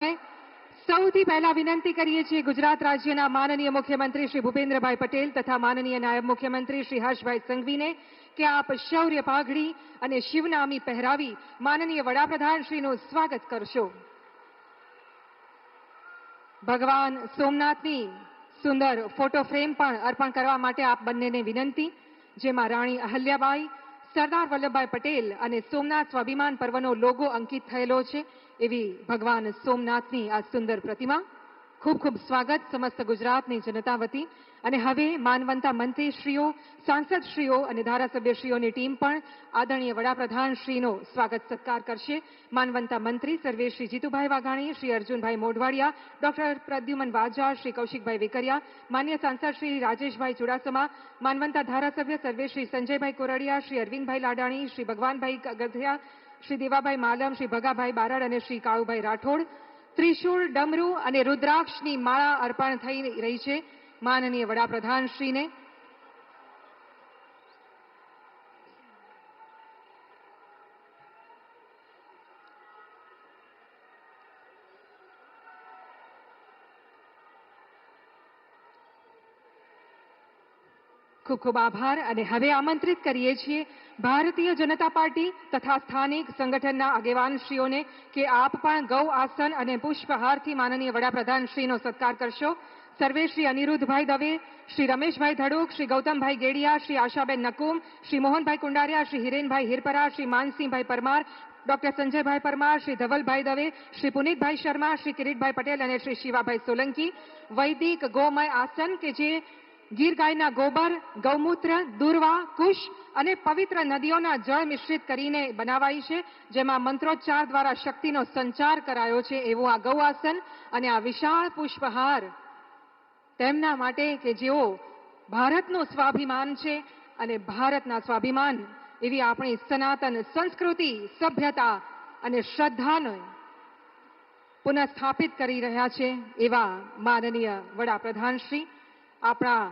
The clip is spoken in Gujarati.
સૌથી પહેલા વિનંતી કરીએ છીએ ગુજરાત રાજ્યના માનનીય મુખ્યમંત્રી શ્રી ભૂપેન્દ્રભાઈ પટેલ તથા માનનીય નાયબ મુખ્યમંત્રી શ્રી હર્ષભાઈ સંઘવીને કે આપ શૌર્ય પાઘડી અને શિવનામી પહેરાવી માનનીય વડાપ્રધાન શ્રીનું સ્વાગત કરશો. ભગવાન સોમનાથની સુંદર ફોટો ફ્રેમ પણ અર્પણ કરવા માટે આપ બંનેને વિનંતી, જેમાં રાણી અહલ્યાબાઈ, સરદાર વલ્લભભાઈ પટેલ અને સોમનાથ સ્વાભિમાન પર્વનો લોગો અંકિત થયેલો છે એવી ભગવાન સોમનાથની આ સુંદર પ્રતિમા. ખૂબ ખૂબ સ્વાગત સમસ્ત ગુજરાતની જનતા વતી. અને હવે માનવંતા મંત્રીશ્રીઓ, સાંસદશ્રીઓ અને ધારાસભ્યશ્રીઓની ટીમ પણ આદરણીય વડાપ્રધાન શ્રીનો સ્વાગત સત્કાર કરશે. માનવંતા મંત્રી સર્વે શ્રી જીતુભાઈ વાઘાણી, શ્રી અર્જુનભાઈ મોઢવાડિયા, ડોક્ટર પ્રદ્યુમન વાજા, શ્રી કૌશિકભાઈ વેકરિયા, માન્ય સાંસદ શ્રી રાજેશભાઈ ચુડાસમા, માનવંતા ધારાસભ્ય સર્વે શ્રી સંજયભાઈ કોરડિયા, શ્રી અરવિંદભાઈ લાડાણી, શ્રી ભગવાનભાઈ ગધિયા, શ્રી દેવાભાઈ માલમ, શ્રી ભગાભાઈ બારડ અને શ્રી કાળુભાઈ રાઠોડ. ત્રિશૂળ, ડમરૂ અને રુદ્રાક્ષની માળા અર્પણ થઈ રહી છે માનનીય વડાપ્રધાન શ્રીને. ખૂબ ખૂબ આભાર. અને હવે આમંત્રિત કરીએ છીએ ભારતીય જનતા પાર્ટી તથા સ્થાનિક સંગઠનના આગેવાનશ્રીઓને કે આપ પણ ગૌ આસન અને પુષ્પહારથી માનનીય વડાપ્રધાન શ્રીનો સત્કાર કરશો. સર્વે શ્રી અનિરુદ્ધભાઈ દવે, શ્રી રમેશભાઈ ધડુક, શ્રી ગૌતમભાઈ ગેડિયા, શ્રી આશાબેન નકુમ, શ્રી મોહનભાઈ કુંડારિયા, શ્રી હિરેનભાઈ હિરપરા, શ્રી માનસિંહભાઈ પરમાર, ડોક્ટર સંજયભાઈ પરમાર, શ્રી ધવલભાઈ દવે, શ્રી પુનિતભાઈ શર્મા, શ્રી કિરીટભાઈ પટેલ અને શ્રી શિવાભાઈ સોલંકી. વૈદિક ગોમય આસન કે જે ગીર ગાયના ગોબર, ગૌમૂત્ર, દુર્વા, કુશ અને પવિત્ર નદીઓના જળ મિશ્રિત કરીને બનાવાઈ છે, જેમાં મંત્રોચ્ચાર દ્વારા શક્તિનો સંચાર કરાયો છે એવું આ ગૌ આસન. અને આ વિશાળ પુષ્પહાર તેમના માટે કે જેઓ ભારતનું સ્વાભિમાન છે અને ભારતના સ્વાભિમાન એવી આપણી સનાતન સંસ્કૃતિ, સભ્યતા અને શ્રદ્ધાને પુનઃસ્થાપિત કરી રહ્યા છે એવા માનનીય વડાપ્રધાન શ્રી. આપણા